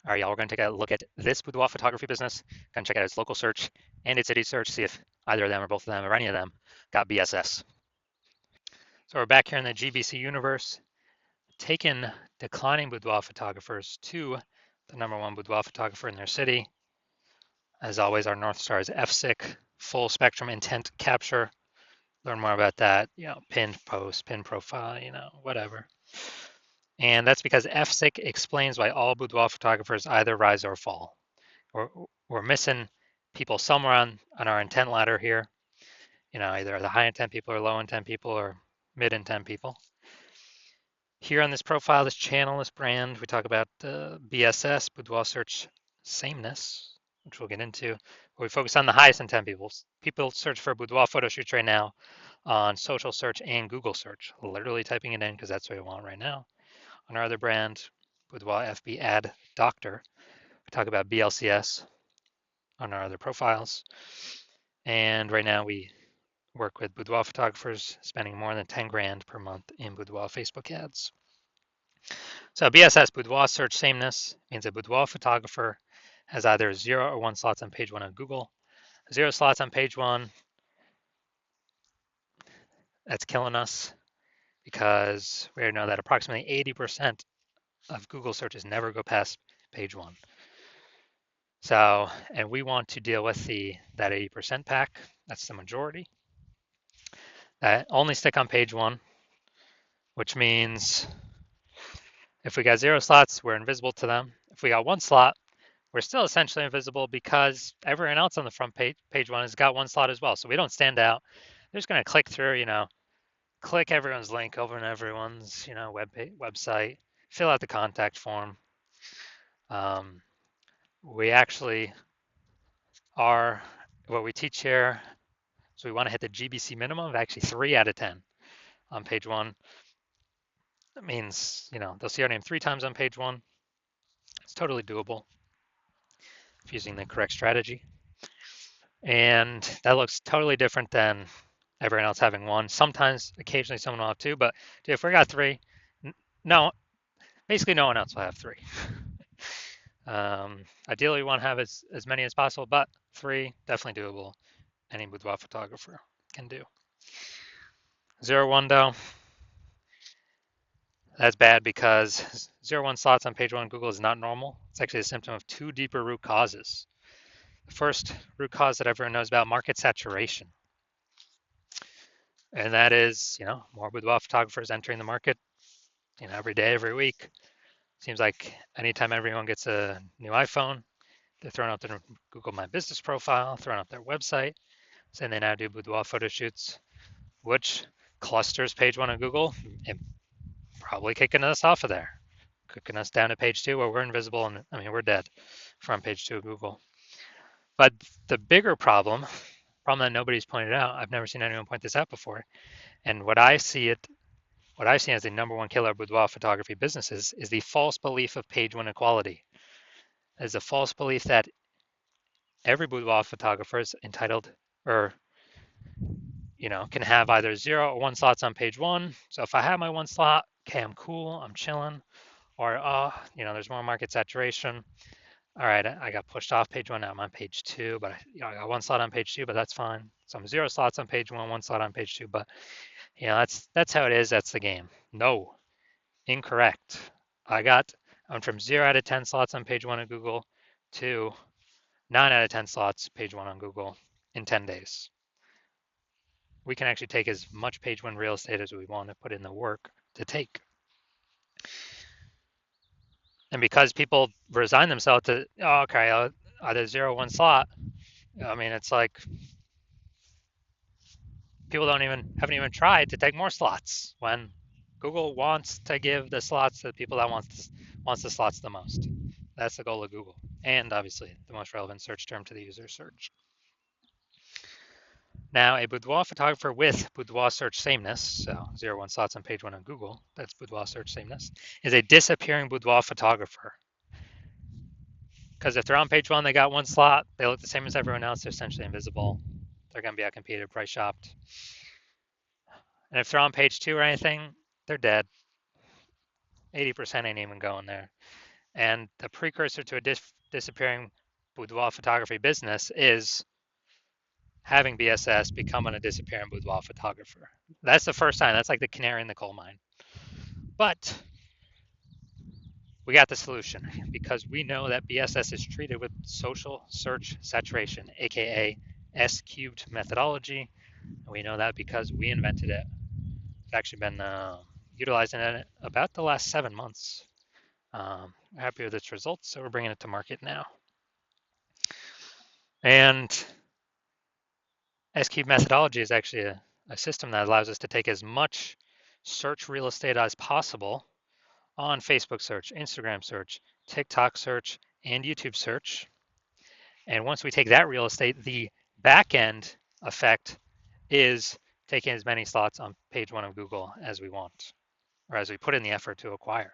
All right, y'all, we're going to take a look at this boudoir photography business. Going to check out its local search and its city search, see if either of them or both of them or any of them got BSS. So we're back here in the GBC universe, taking declining boudoir photographers to the #1 boudoir photographer in their city. As always, our North Star is FSIC, full spectrum intent capture. Learn more about that, pin post, pin profile, whatever. And that's because FSIC explains why all boudoir photographers either rise or fall. We're missing people somewhere on our intent ladder here, either the high intent people or low intent people or mid intent people. Here on this profile, this channel, this brand, we talk about BSS, boudoir search sameness, which we'll get into. But we focus on the highest intent people. People search for boudoir photo shoots right now on social search and Google search, literally typing it in because that's what we want right now. On our other brand, Boudoir FB Ad Doctor, we talk about BLCS on our other profiles. And right now we work with boudoir photographers spending more than 10 grand per month in boudoir Facebook ads. So BSS, boudoir search sameness, means a boudoir photographer has either 0 or 1 slots on page 1 on Google. 0 slots on page 1, that's killing us because we already know that approximately 80% of Google searches never go past page 1. So, and we want to deal with that 80% pack. That's the majority. That only stick on page 1, which means if we got 0 slots, we're invisible to them. If we got 1 slot, we're still essentially invisible because everyone else on the front page 1 has got 1 slot as well. So we don't stand out. They're just going to click through, click everyone's link over in everyone's, website, fill out the contact form. We actually are, what we teach here, so we want to hit the GBC minimum of actually 3 out of 10 on page 1. That means, they'll see our name 3 times on page 1. It's totally doable if using the correct strategy. And that looks totally different than everyone else having 1. Sometimes, occasionally, someone will have 2, but dude, if we got 3, no, basically no one else will have 3. Ideally, we want to have as many as possible, but 3, definitely doable. Any boudoir photographer can do. 0, 1, though, that's bad because 0, 1 slots on page 1 on Google is not normal. It's actually a symptom of 2 deeper root causes. The first root cause that everyone knows about, market saturation. And that is, more boudoir photographers entering the market, every day, every week. Seems like anytime everyone gets a new iPhone, they're throwing up their Google My Business profile, throwing up their website, saying they now do boudoir photo shoots, which clusters page 1 on Google and probably kicking us off of there, kicking us down to page 2 where we're invisible and we're dead from page 2 of Google. But the bigger problem that nobody's pointed out, I've never seen anyone point this out before, and what I see as the #1 killer of boudoir photography businesses is the false belief of page 1 equality. There's a false belief that every boudoir photographer is entitled or can have either 0 or 1 slots on page 1. So if I have my 1 slot, okay, I'm cool, I'm chilling. Or, there's more market saturation. All right, I got pushed off page 1, now I'm on page 2, but I got 1 slot on page 2, but that's fine. So I'm 0 slots on page 1, 1 slot on page 2, but that's how it is, that's the game. No, incorrect. I went from 0 out of 10 slots on page 1 of Google to 9 out of 10 slots page 1 on Google in 10 days. We can actually take as much page 1 real estate as we want to put in the work to take. And because people resign themselves to, okay, either 0 or 1 slot, it's like people haven't even tried to take more slots when Google wants to give the slots to the people that wants the slots the most. That's the goal of Google, and obviously the most relevant search term to the user search. Now, a boudoir photographer with boudoir search sameness, so 0, 1 slots on page 1 on Google, that's boudoir search sameness, is a disappearing boudoir photographer. Because if they're on page 1, they got 1 slot, they look the same as everyone else, they're essentially invisible. They're going to be outcompeted, price shopped. And if they're on page 2 or anything, they're dead. 80% ain't even going there. And the precursor to a disappearing boudoir photography business is having BSS becoming a disappearing boudoir photographer. That's the first time. That's like the canary in the coal mine. But we got the solution because we know that BSS is treated with social search saturation, aka S cubed methodology. And we know that because we invented it. It's actually been utilizing it about the last 7 months. We're happy with its results, so we're bringing it to market now. And S cubed methodology is actually a system that allows us to take as much search real estate as possible on Facebook search, Instagram search, TikTok search, and YouTube search. And once we take that real estate, the back end effect is taking as many slots on page one of Google as we want, or as we put in the effort to acquire.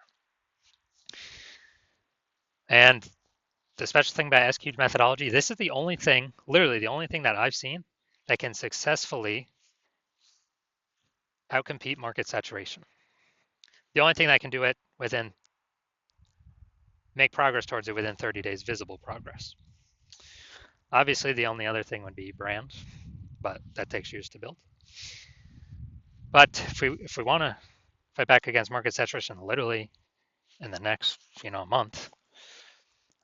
And the special thing about SQL methodology, this is the only thing, literally the only thing that I've seen that can successfully outcompete market saturation. The only thing that can do it make progress towards it within 30 days, visible progress. Obviously, the only other thing would be brand, but that takes years to build. But if we want to fight back against market saturation, literally in the next month,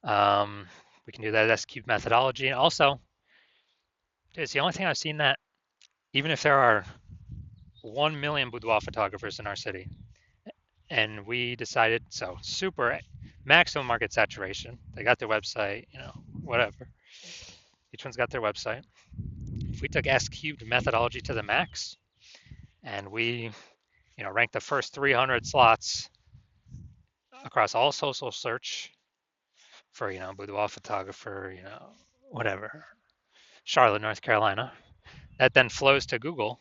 we can do that S-cube methodology. And also, it's the only thing I've seen that even if there are 1 million boudoir photographers in our city, and we decided, so super maximum market saturation, they got their website, whatever. Each one's got their website. If we took S-cubed methodology to the max, and we, rank the first 300 slots across all social search for, boudoir photographer, whatever, Charlotte, North Carolina, that then flows to Google.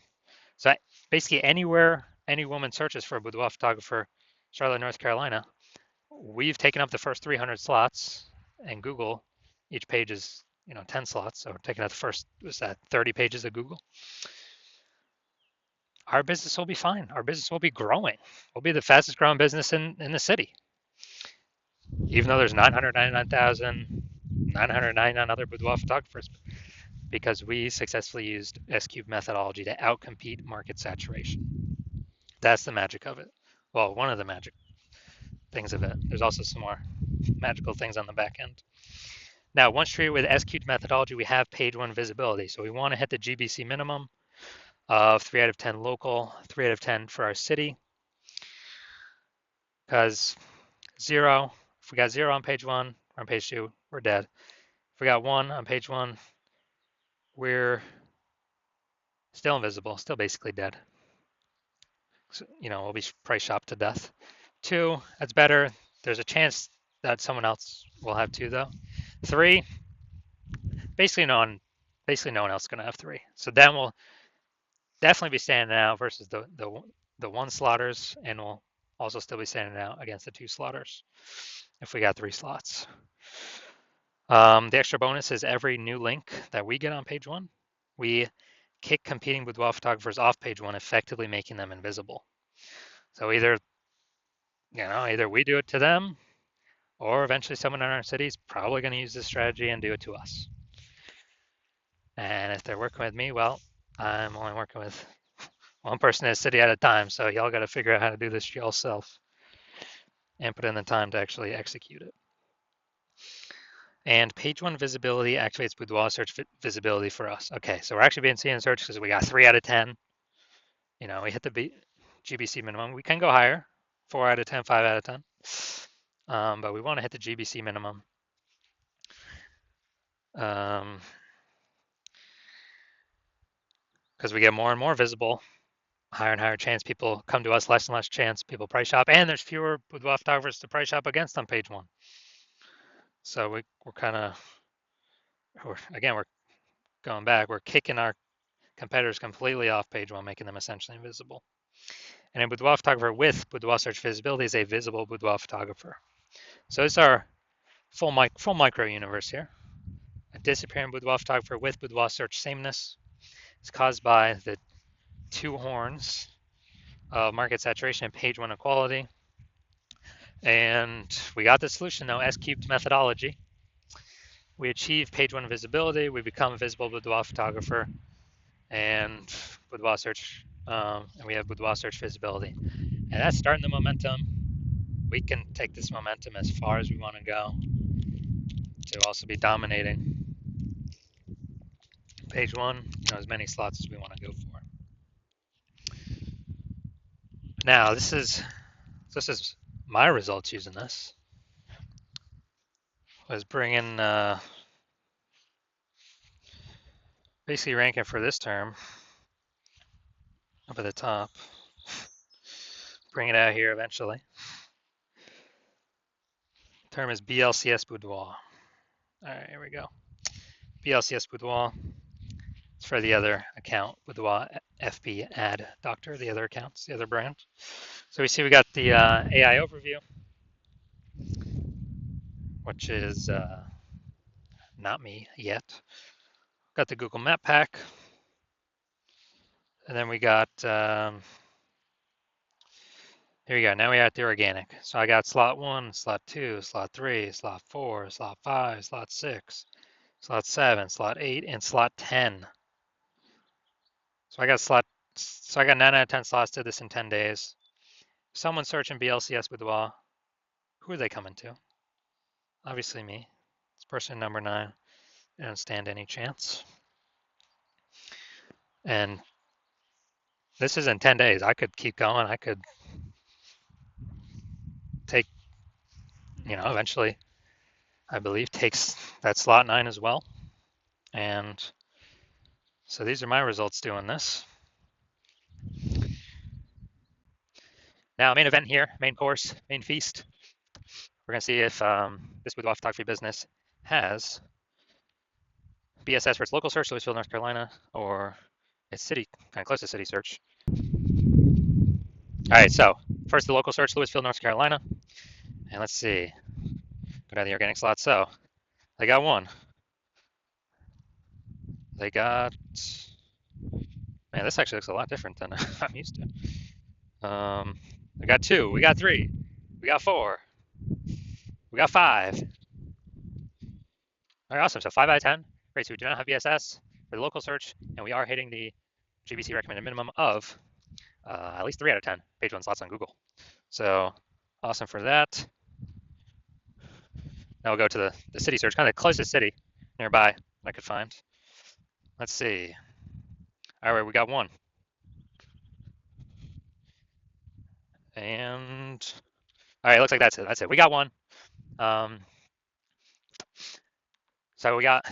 So basically anywhere any woman searches for a boudoir photographer, Charlotte, North Carolina, we've taken up the first 300 slots, and Google, each page is 10 slots, so we're taking up the first 30 pages of Google. Our business will be fine. Our business will be growing. We'll be the fastest growing business in the city, even though there's 999 other boudoir photographers, because we successfully used S-cube methodology to outcompete market saturation. That's the magic of it. Well, one of the magic things of it. There's also some more magical things on the back end. Now, once treated with S-cubed methodology, we have page one visibility. So we want to hit the GBC minimum of 3 out of 10 local, 3 out of 10 for our city. Because if we got 0 on page 1, or on page 2, we're dead. If we got 1 on page 1, we're still invisible, still basically dead. So, we'll be price shopped to death. 2, that's better. There's a chance that someone else will have 2 though. 3, basically no one else is going to have 3. So then we'll definitely be standing out versus the 1 slotters, and we'll also still be standing out against the 2 slotters if we got 3 slots. The extra bonus is every new link that we get on page 1, we kick competing boudoir photographers off page 1, effectively making them invisible. So either we do it to them, or eventually someone in our city is probably going to use this strategy and do it to us. And if they're working with me, well, I'm only working with one person in a city at a time, so y'all got to figure out how to do this yourself and put in the time to actually execute it. And page 1 visibility activates boudoir search visibility for us. Okay, so we're actually being seen in search because we got 3 out of 10. We hit the GBC minimum. We can go higher, 4 out of 10, 5 out of 10. But we want to hit the GBC minimum. Because we get more and more visible, higher and higher chance people come to us, less and less chance people price shop, and there's fewer boudoir photographers to price shop against on page 1. So we're going back. We're kicking our competitors completely off page 1, making them essentially invisible. And a boudoir photographer with boudoir search visibility is a visible boudoir photographer. So it's our full micro universe here. A disappearing boudoir photographer with boudoir search sameness is caused by the 2 horns of market saturation and page 1 equality. And we got the solution though, S-cubed methodology. We achieve page one visibility. We become a visible boudoir photographer and boudoir search, and we have boudoir search visibility. And that's starting the momentum. We can take this momentum as far as we want to go to also be dominating page one, as many slots as we want to go for. Now, this is my results using this. Was bringing basically ranking for this term up at the top. Bring it out here eventually. Term is BLCS Boudoir. All right, here we go. BLCS Boudoir. It's for the other account, Boudoir FB Ad Doctor, the other accounts, the other brand. So we see we got the AI overview, which is not me yet. Got the Google Map Pack. And then we got, here we go. Now we are at the organic. So I got slot 1, slot 2, slot 3, slot 4, slot 5, slot 6, slot 7, slot 8, and slot 10. So I got 9 out of 10 slots, did this in 10 days. Someone searching BLCS Boudoir. Who are they coming to? Obviously me. It's person number 9. I don't stand any chance. And this is in 10 days. I could keep going. I could take, eventually, I believe, takes that slot 9 as well. And so these are my results doing this. Now, main event here, main course, main feast. We're going to see if this boudoir photography business has BSS for its local search, Louisville, North Carolina, or its city, kind of close to city search. All right, so first the local search, Louisville, North Carolina. And let's see, go down the organic slot. So they got one. They got, man, this actually looks a lot different than I'm used to. We got 2, we got 3, we got 4, we got 5. All right, awesome. So 5 out of 10. Great. So we do not have BSS for the local search, and we are hitting the GBC recommended minimum of at least 3 out of 10 page one slots on Google. So awesome for that. Now we'll go to the city search, kind of the closest city nearby I could find. Let's see. All right, we got 1. And all right, looks like that's it. That's it. We got 1. So we got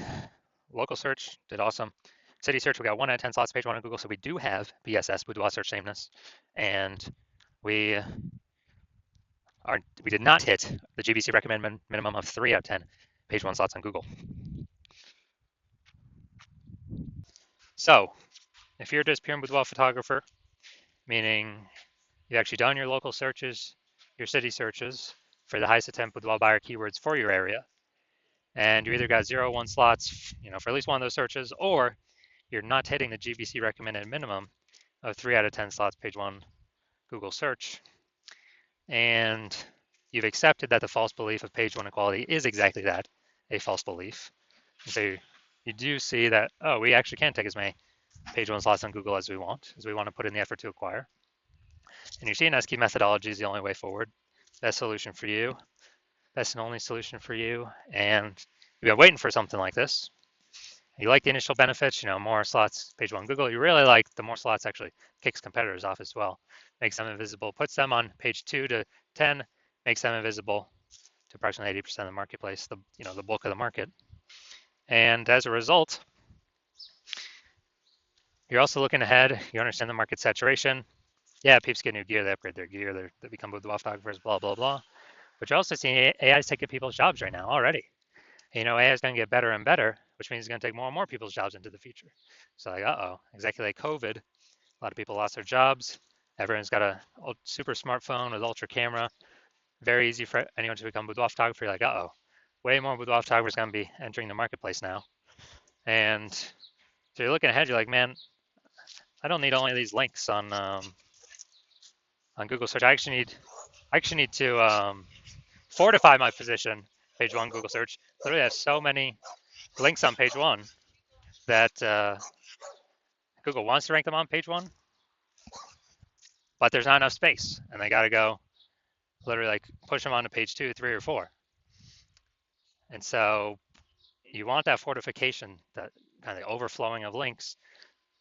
local search, did awesome. City search, we got 1 out of 10 slots, page 1 on Google. So we do have BSS, Boudoir search sameness. And we did not hit the GBC recommended minimum of 3 out of 10 page 1 slots on Google. So if you're just pure boudoir photographer, meaning you've actually done your local searches, your city searches for the highest attempt boudoir buyer keywords for your area, and you either got 0 1 slots, for at least one of those searches, or you're not hitting the GBC recommended minimum of 3 out of 10 slots page 1 Google search, and you've accepted that the false belief of page 1 equality is exactly that, a false belief. And so you do see that, oh, we actually can take as many page 1 slots on Google as we want to put in the effort to acquire. And you see an S-key methodology is the only way forward. Best solution for you. Best and only solution for you. And you've been waiting for something like this. You like the initial benefits, more slots, page 1 Google. You really like the more slots actually kicks competitors off as well. Makes them invisible, puts them on page 2 to 10, makes them invisible to approximately 80% of the marketplace, the bulk of the market. And as a result, you're also looking ahead. You understand the market saturation. Yeah, peeps get new gear, they upgrade their gear, they become boudoir photographers, blah, blah, blah. But you're also seeing AI is taking people's jobs right now already. AI is going to get better and better, which means it's going to take more and more people's jobs into the future. So like, exactly like COVID, a lot of people lost their jobs. Everyone's got a super smartphone with ultra camera. Very easy for anyone to become boudoir photographer. You're like, way more boudoir photographers going to be entering the marketplace now. And so you're looking ahead, you're like, man, I don't need only these links on Google search. I actually need to fortify my position. Page one Google search literally has so many links on page one that Google wants to rank them on page one, but there's not enough space, and they got to go literally like push them onto page 2, 3, or 4. And so you want that fortification, that kind of overflowing of links,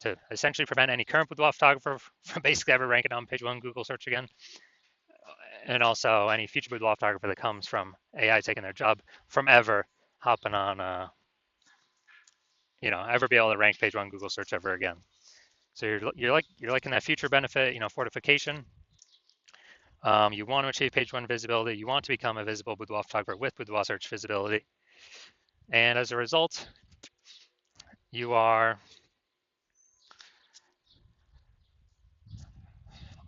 to essentially prevent any current boudoir photographer from basically ever ranking on page one Google search again, and also any future boudoir photographer that comes from AI taking their job from ever hopping on, ever be able to rank page one Google search ever again. So you're liking that future benefit, fortification. You want to achieve page one visibility. You want to become a visible boudoir photographer with boudoir search visibility. And as a result, you are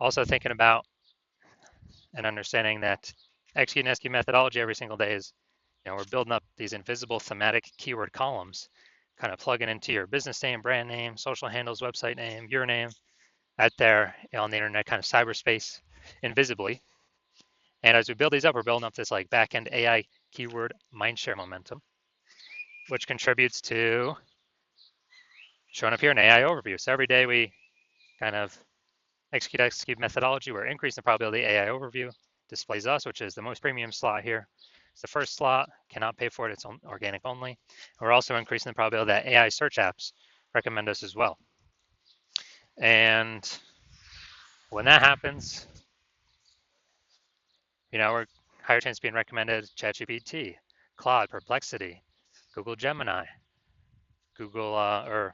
also thinking about and understanding that execute and execute methodology every single day is, we're building up these invisible thematic keyword columns, kind of plugging into your business name, brand name, social handles, website name, your name, out there on the internet, kind of cyberspace, invisibly. And as we build these up, we're building up this like back-end AI keyword mindshare momentum, which contributes to showing up here in AI overview. So every day we kind of execute methodology, we're increasing the probability AI overview displays us, which is the most premium slot here. It's the first slot, cannot pay for it, it's organic only. We're also increasing the probability that AI search apps recommend us as well. And when that happens, we're higher chance of being recommended ChatGPT, Claude, Perplexity, Google Gemini, Google or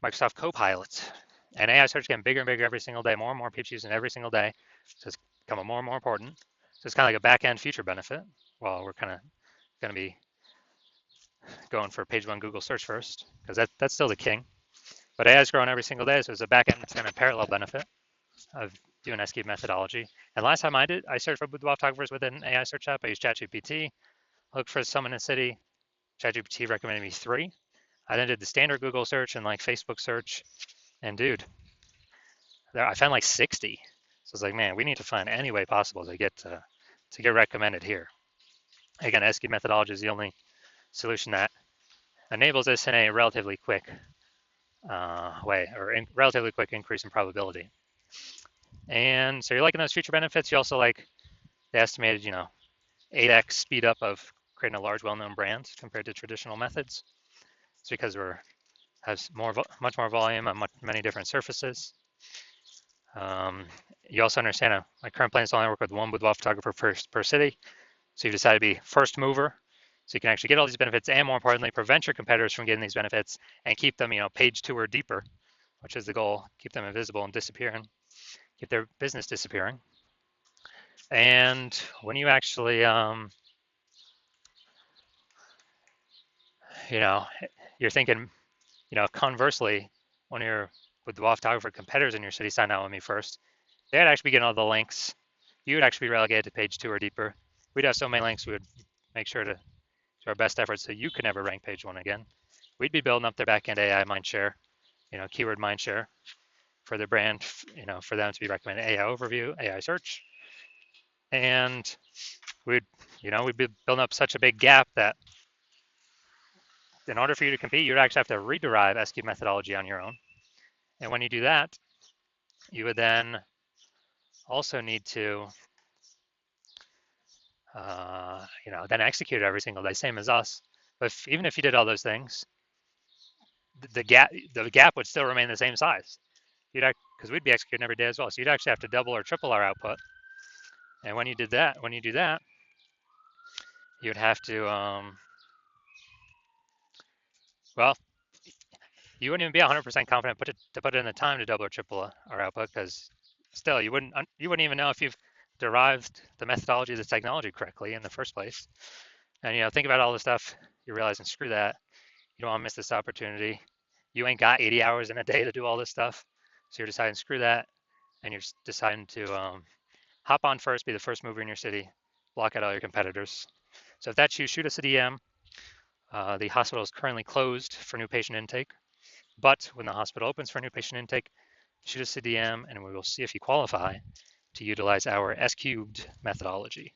Microsoft Copilot. And AI search getting bigger and bigger every single day, more and more people using it every single day. So it's becoming more and more important. So it's kind of like a back-end future benefit. Well, we're kind of going to be going for page one Google search first, because that's still the king. But AI is growing every single day, so it's a back-end kind of parallel benefit of doing SQ methodology. And last time I searched for boudoir photographers with an AI search app. I used ChatGPT, looked for someone in the city. ChatGPT recommended me 3. I then did the standard Google search and like Facebook search, and dude, I found like 60. So it's like, man, we need to find any way possible to get recommended here. Again, SQ methodology is the only solution that enables this in a relatively quick way, or relatively quick increase in probability. And so you're liking those future benefits. You also like the estimated, 8x speed up of creating a large, well-known brand compared to traditional methods. It's because has much more volume on many different surfaces. You also understand my current plan is to only work with one boudoir photographer per city. So you decide to be first mover, so you can actually get all these benefits, and more importantly, prevent your competitors from getting these benefits and keep them, page 2 or deeper, which is the goal. Keep them invisible and disappearing, keep their business disappearing. And when you actually, you're thinking, conversely, when you're with the photographer competitors in your city sign out with me first, they'd actually be getting all the links. You would actually be relegated to page 2 or deeper. We'd have so many links, we would make sure to do our best efforts so you could never rank page 1 again. We'd be building up their backend AI mindshare, keyword mindshare for their brand, for them to be recommended AI overview, AI search. And we'd be building up such a big gap that in order for you to compete, you'd actually have to rederive SQ methodology on your own. And when you do that, you would then also need to, then execute every single day, same as us. But even if you did all those things, the gap would still remain the same size. Because we'd be executing every day as well. So you'd actually have to double or triple our output. And when you do that, you'd have to, well, you wouldn't even be 100% confident to put in the time to double or triple our output, because still you wouldn't even know if you've derived the methodology of the technology correctly in the first place. And think about all the stuff you're realizing, screw that. You don't want to miss this opportunity. You ain't got 80 hours in a day to do all this stuff. So you're deciding, screw that. And you're deciding to hop on first, be the first mover in your city, block out all your competitors. So if that's you, shoot us a DM. The hospital is currently closed for new patient intake, but when the hospital opens for new patient intake, shoot us a DM and we will see if you qualify to utilize our S cubed methodology.